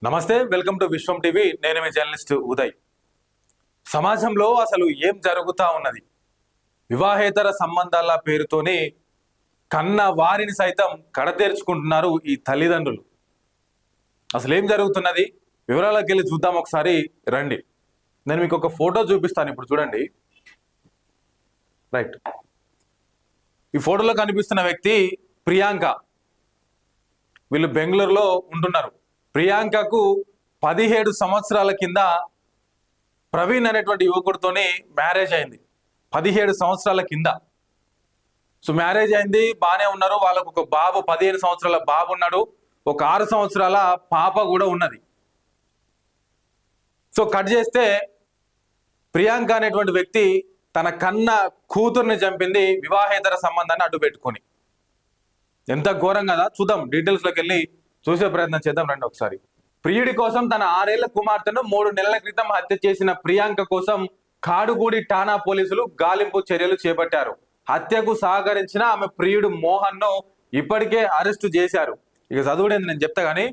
నమస్తే, welcome to Vishwam TV. నేను మీ journalist Uday. సమాజంలో అసలు ఏం జరుగుతా ఉన్నది? వివాహేతర సంబంధాల పేరుతోనే కన్న వారిని సైతం కడతేర్చుకుంటున్నారు ఈ తల్లిదండ్రులు. అసలు ఏం జరుగుతున్నది? వివరాలకు వెళ్ళి చూద్దాం ఒకసారి రండి. నేను మీకు ఒక ఫోటో చూపిస్తాను, ఇప్పుడు చూడండి. రైట్, ఈ ఫోటోలో కనిపిస్తున్న వ్యక్తి ప్రియాంక. వీళ్ళు బెంగళూరులో ఉంటున్నారు. ప్రియాంకకు 17 సంవత్సరాల కింద ప్రవీణ్ అనేటువంటి యువకుడితోని మ్యారేజ్ అయింది. 17 సంవత్సరాల కింద. సో మ్యారేజ్ అయింది, బాగానే ఉన్నారు. వాళ్ళకు ఒక బాబు, 15 సంవత్సరాల బాబు ఉన్నాడు. ఒక 6 సంవత్సరాల పాప కూడా ఉన్నది. సో కట్ చేస్తే ప్రియాంక అనేటువంటి వ్యక్తి తన కన్న కూతుర్ని చంపింది వివాహేతర సంబంధాన్ని అడ్డు పెట్టుకొని. ఎంత ఘోరం కదా, చూద్దాం. డీటెయిల్స్లోకి వెళ్ళి చూసే ప్రయత్నం చేద్దాం రండి ఒకసారి. ప్రియుడి కోసం తన 6 ఏళ్ల కుమార్తెను 3 నెలల క్రితం హత్య చేసిన ప్రియాంక కోసం కాడుగూడి ఠాణా పోలీసులు గాలింపు చర్యలు చేపట్టారు. హత్యకు సహకరించిన ఆమె ప్రియుడు మోహన్ ను ఇప్పటికే అరెస్టు చేశారు. ఇక చదువుడేంది నేను చెప్తా గానీ,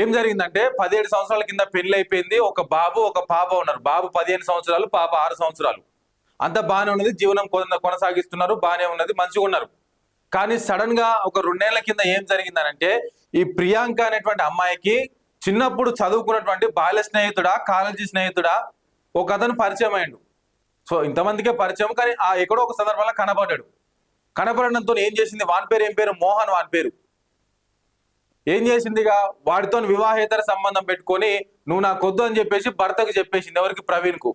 ఏం జరిగిందంటే 17 సంవత్సరాల కింద పెళ్లి అయిపోయింది. ఒక బాబు ఒక పాప ఉన్నారు. బాబు 15 సంవత్సరాలు, పాప 6 సంవత్సరాలు. అంత బాగానే ఉన్నది, జీవనం కొనసాగిస్తున్నారు, బాగానే ఉన్నది, మంచిగా ఉన్నారు. కానీ సడన్ గా ఒక 2 ఏళ్ల కింద ఏం జరిగిందనంటే, ఈ ప్రియాంక అనేటువంటి అమ్మాయికి చిన్నప్పుడు చదువుకున్నటువంటి బాల్య స్నేహితుడా, కాలేజీ స్నేహితుడా ఒక అతను పరిచయం అయ్యాడు. సో ఇంతమందికే పరిచయం, కానీ ఎక్కడో ఒక సందర్భంలో కనబడ్డాడు. కనబడడంతో ఏం చేసింది, వాని పేరు ఏం పేరు, మోహన్. వాని పేరు ఏం చేసిందిగా, వాడితో వివాహేతర సంబంధం పెట్టుకొని నువ్వు నా కొద్దు అని చెప్పేసి భర్తకు చెప్పేసింది. ఎవరికి? ప్రవీణ్ కు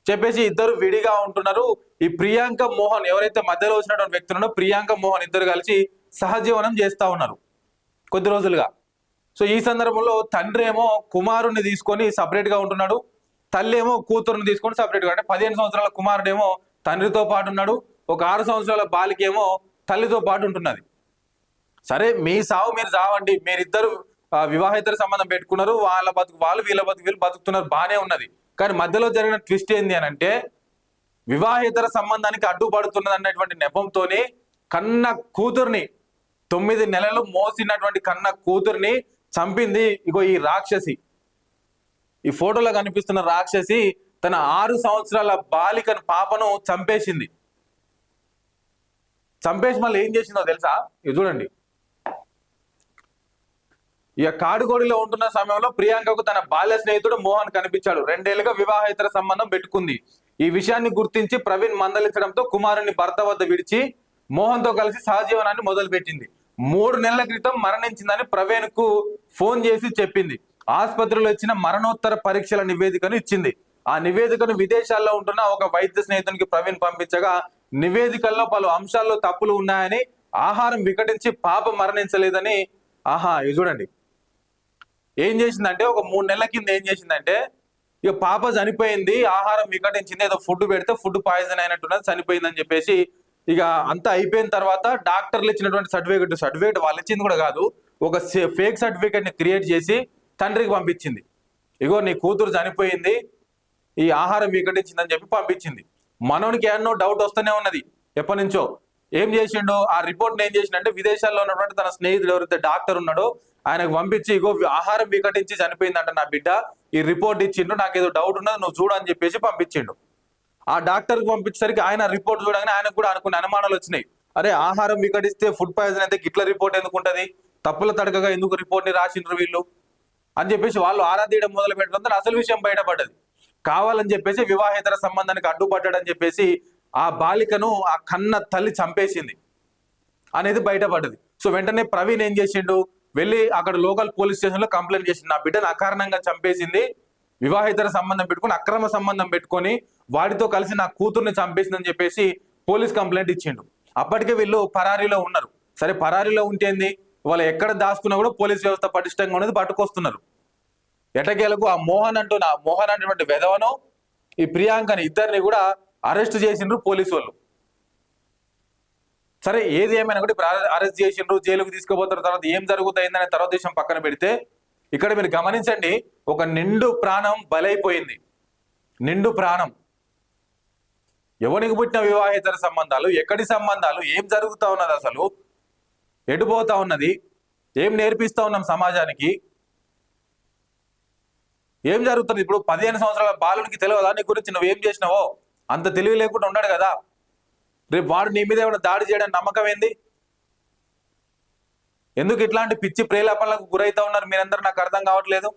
చెప్పేసి ఇద్దరు విడిగా ఉంటున్నారు. ఈ ప్రియాంక మోహన్ ఎవరైతే మధ్యలో వచ్చినటువంటి వ్యక్తులను, ప్రియాంక మోహన్ ఇద్దరు కలిసి సహజీవనం చేస్తా ఉన్నారు కొద్ది రోజులుగా. సో ఈ సందర్భంలో తండ్రి ఏమో కుమారుణ్ణి తీసుకొని సపరేట్ గా ఉంటున్నాడు, తల్లి ఏమో కూతురుని తీసుకొని సపరేట్ గా. అంటే 15 సంవత్సరాల కుమారుడేమో తండ్రితో పాటు ఉన్నాడు, ఒక 6 సంవత్సరాల బాలికేమో తల్లితో పాటు ఉంటున్నది. సరే, మీ సావు మీరు సావండి, మీరిద్దరు వివాహేతర సంబంధం పెట్టుకున్నారు, వాళ్ళ బతుకు వాళ్ళు, వీళ్ళ బతుకు వీళ్ళు బతుకుతున్నారు, బాగానే ఉన్నది. కానీ మధ్యలో జరిగిన ట్విస్ట్ ఏంది అని అంటే, వివాహేతర సంబంధానికి అడ్డుపడుతున్నది అన్నటువంటి నెపంతోని కన్న కూతుర్ని, 9 నెలలు మోసినటువంటి కన్న కూతుర్ని చంపింది. ఇగో ఈ రాక్షసి, ఈ ఫోటోలో కనిపిస్తున్న రాక్షసి తన 6 సంవత్సరాల బాలికను, పాపను చంపేసింది. చంపేసి మళ్ళీ ఏం చేసిందో తెలుసా? ఇది చూడండి. ఇక కాడుగోడిలో ఉంటున్న సమయంలో ప్రియాంకకు తన బాల్య స్నేహితుడు మోహన్ కనిపించాడు. 2 ఏళ్లుగా వివాహేతర సంబంధం పెట్టుకుంది. ఈ విషయాన్ని గుర్తించి ప్రవీణ్ మందలించడంతో కుమారుని భర్త వద్ద విడిచి మోహన్ తో కలిసి సహజీవనాన్ని మొదలుపెట్టింది. 3 నెలల క్రితం మరణించిందని ప్రవీణ్ కు ఫోన్ చేసి చెప్పింది. ఆసుపత్రిలో ఇచ్చిన మరణోత్తర పరీక్షల నివేదికను ఇచ్చింది. ఆ నివేదికను విదేశాల్లో ఉంటున్న ఒక వైద్య స్నేహితునికి ప్రవీణ్ పంపించగా, నివేదికల్లో పలు అంశాల్లో తప్పులు ఉన్నాయని, ఆహారం వికటించి పాప మరణించలేదని. ఇది చూడండి. ఏం చేసిందంటే, ఒక 3 నెలల కింద ఏం చేసిందంటే, ఇక పాప చనిపోయింది, ఆహారం వికటించింది, ఏదో ఫుడ్ పెడితే ఫుడ్ పాయిజన్ అయినట్టున్నది, చనిపోయిందని చెప్పేసి ఇక అంతా అయిపోయిన తర్వాత డాక్టర్లు ఇచ్చినటువంటి సర్టిఫికేట్ వాళ్ళు ఇచ్చింది కూడా కాదు, ఒక ఫేక్ సర్టిఫికేట్ ని క్రియేట్ చేసి తండ్రికి పంపించింది. ఇగో నీ కూతురు చనిపోయింది, ఈ ఆహారం వికటించిందని చెప్పి పంపించింది. మనోనికి ఏమన్నో డౌట్ వస్తూనే ఉన్నది ఎప్పటి నుంచో. ఏం చేసిండో, ఆ రిపోర్ట్ని ఏం చేసిండే, విదేశాల్లో ఉన్నటువంటి తన స్నేహితుడు ఎవరైతే డాక్టర్ ఉన్నాడో ఆయనకు పంపించి, ఇగో ఆహారం వికటించి చనిపోయిందంట నా బిడ్డ, ఈ రిపోర్ట్ ఇచ్చిండు, నాకు ఏదో డౌట్ ఉన్నది, నువ్వు చూడు అని చెప్పేసి పంపించిండు. ఆ డాక్టర్కి పంపించేసరికి ఆయన రిపోర్ట్ చూడగానే ఆయనకు కూడా అనుకునే అనుమానాలు వచ్చినాయి. అరే, ఆహారం వికటిస్తే ఫుడ్ పాయిజన్ అయితే గిట్ల రిపోర్ట్ ఎందుకు ఉంటుంది, తప్పుల తడకగా ఎందుకు రిపోర్ట్ని రాసిండ్రు వీళ్ళు అని చెప్పేసి వాళ్ళు ఆరాధీయడం మొదలు పెట్టడంతో అసలు విషయం బయటపడ్డది. కావాలని చెప్పేసి వివాహేతర సంబంధానికి అడ్డుపడ్డాడని చెప్పేసి ఆ బాలికను ఆ కన్న తల్లి చంపేసింది అనేది బయటపడ్డది. సో వెంటనే ప్రవీణ్ ఏం చేసిండు, వెళ్ళి అక్కడ లోకల్ పోలీస్ స్టేషన్ లో కంప్లైంట్ చేసిండు. నా బిడ్డను అకారణంగా చంపేసింది, వివాహేతర సంబంధం పెట్టుకుని, అక్రమ సంబంధం పెట్టుకొని వాడితో కలిసి నా కూతుర్ని చంపేసిందని చెప్పేసి పోలీస్ కంప్లైంట్ ఇచ్చిండు. అప్పటికే వీళ్ళు పరారీలో ఉన్నారు. సరే, పరారీలో ఉంటేంది, వాళ్ళు ఎక్కడ దాచుకున్నా కూడా పోలీస్ వ్యవస్థ పటిష్టంగా ఉన్నది, పట్టుకొస్తున్నారు. ఎటకేలకు ఆ మోహన్ అనేటువంటి వెధవను, ఈ ప్రియాంకని, ఇద్దరిని కూడా అరెస్ట్ చేసిండ్రు పోలీసు వాళ్ళు. సరే, ఏది ఏమైనా కూడా ఇప్పుడు అరెస్ట్ చేసిండ్రు, జైలుకు తీసుకుపోతారు. తర్వాత ఏం జరుగుతుందనే తర్వాత విషయం పక్కన పెడితే, ఇక్కడ మీరు గమనించండి, ఒక నిండు ప్రాణం బలైపోయింది. నిండు ప్రాణం. ఎవరికి పుట్టిన వివాహేతర సంబంధాలు, ఎక్కడి సంబంధాలు, ఏం జరుగుతూ ఉన్నది, అసలు ఎటుపోతా ఉన్నది, ఏం నేర్పిస్తా ఉన్నాం సమాజానికి? ఏం జరుగుతుంది ఇప్పుడు? 15 సంవత్సరాల బాలునికి తెలియదా నీ గురించి నువ్వేం చేసినావో? అంత తెలివి లేకుండా ఉన్నాడు కదా. రేపు వాడు నీ మీద ఏమైనా దాడి చేయడానికి నమ్మకం ఏంది? ఎందుకు ఇట్లాంటి పిచ్చి ప్రేలాపనలకు గురైతా ఉన్నారు మీరందరూ? నాకు అర్థం కావట్లేదు.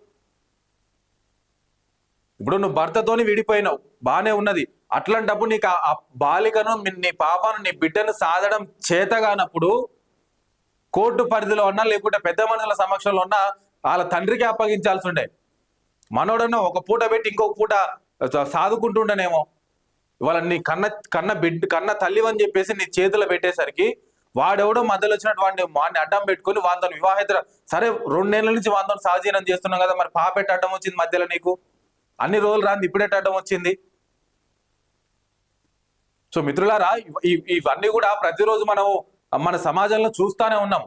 ఇప్పుడు నువ్వు భర్తతోని విడిపోయినావు, బానే ఉన్నది. అట్లాంటప్పుడు నీకు ఆ బాలికను, నీ పాపను, నీ బిడ్డను సాధడం చేతగానప్పుడు కోర్టు పరిధిలో ఉన్నా లేకుంటే పెద్ద మనుషుల సమక్షంలో ఉన్నా వాళ్ళ తండ్రికి అప్పగించాల్సి ఉండే. మనోడన్నా ఒక పూట పెట్టి ఇంకొక పూట సాదుకుంటుండేనేమో. ఇవాళ నీ కన్న తల్లి అని చెప్పేసి నీ చేతిలో పెట్టేసరికి వాడెవడో మధ్యలో వచ్చినటువంటి వాడిని అడ్డం పెట్టుకుని వాంతో వివాహేతర, సరే 2 నెలల నుంచి వాంతో సహజీవనం చేస్తున్నాం కదా, మరి పాపెట్ట అడ్డం వచ్చింది మధ్యలో నీకు? అన్ని రోజులు రాంది ఇప్పుడెట్ట అడ్డం వచ్చింది? సో మిత్రులారా, ఇవన్నీ కూడా ప్రతిరోజు మనం మన సమాజంలో చూస్తానే ఉన్నాం.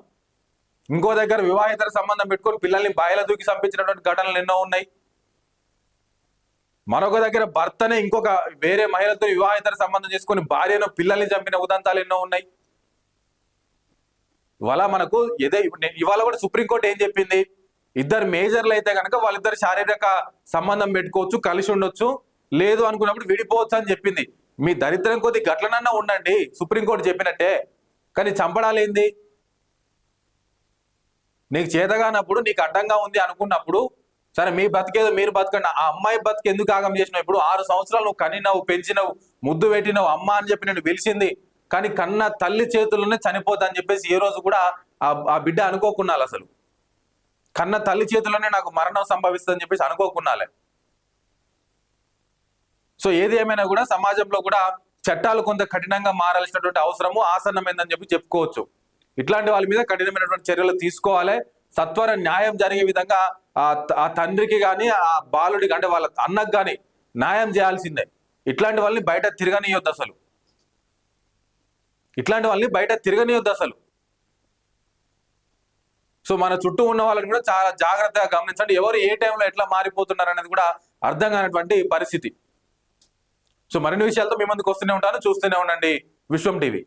ఇంకో దగ్గర వివాహేతర సంబంధం పెట్టుకొని పిల్లల్ని బాయిల దూకి చంపించినటువంటి ఘటనలు ఎన్నో ఉన్నాయి. మరొక దగ్గర భర్తనే ఇంకొక వేరే మహిళతో వివాహేతర సంబంధం చేసుకొని భార్యను, పిల్లల్ని చంపిన ఉదంతాలు ఎన్నో ఉన్నాయి. ఇవాళ మనకు ఇవాళ కూడా సుప్రీంకోర్టు ఏం చెప్పింది? ఇద్దరు మేజర్లు అయితే కనుక వాళ్ళిద్దరు శారీరక సంబంధం పెట్టుకోవచ్చు, కలిసి ఉండొచ్చు, లేదు అనుకున్నప్పుడు విడిపోవచ్చు అని చెప్పింది. మీ దరిద్రం కొద్ది గట్లనన్నా ఉండండి, సుప్రీంకోర్టు చెప్పినట్టే. కానీ చంపడాలు ఏంది? నీకు చేతగానప్పుడు, నీకు అడ్డంగా ఉంది అనుకున్నప్పుడు సరే మీ బతికేదో మీరు బతకండి. ఆ అమ్మాయి బతికి ఎందుకు ఆగం చేసినావు? ఇప్పుడు 6 సంవత్సరాలు నువ్వు కనినావు, పెంచినవు, ముద్దు పెట్టినవు, అమ్మ అని చెప్పి నేను పిలిచింది. కానీ కన్న తల్లి చేతుల్లోనే చనిపోతా అని చెప్పేసి ఏ రోజు కూడా ఆ బిడ్డ అనుకోకున్నాలి. అసలు కన్న తల్లి చేతుల్లోనే నాకు మరణం సంభవిస్తుందని చెప్పేసి అనుకోకున్నాలే. సో ఏది ఏమైనా కూడా సమాజంలో కూడా చట్టాలు కొంత కఠినంగా మారాల్సినటువంటి అవసరము ఆసన్నమైందని చెప్పి చెప్పుకోవచ్చు. ఇట్లాంటి వాళ్ళ మీద కఠినమైనటువంటి చర్యలు తీసుకోవాలి. సత్వర న్యాయం జరిగే విధంగా ఆ తండ్రికి కానీ ఆ బాలుడికి అంటే వాళ్ళ అన్నకు కానీ న్యాయం చేయాల్సిందే. ఇట్లాంటి వాళ్ళని బయట తిరగనియొద్దు అసలు. సో మన చుట్టూ ఉన్న వాళ్ళని కూడా చాలా జాగ్రత్తగా గమనించండి. ఎవరు ఏ టైంలో ఎట్లా మారిపోతున్నారు అనేది కూడా అర్థం కానటువంటి పరిస్థితి. సో మరిన్ని విషయాలతో మీ ముందుకు వస్తూనే ఉంటాను. చూస్తూనే ఉండండి విశ్వం టీవీ.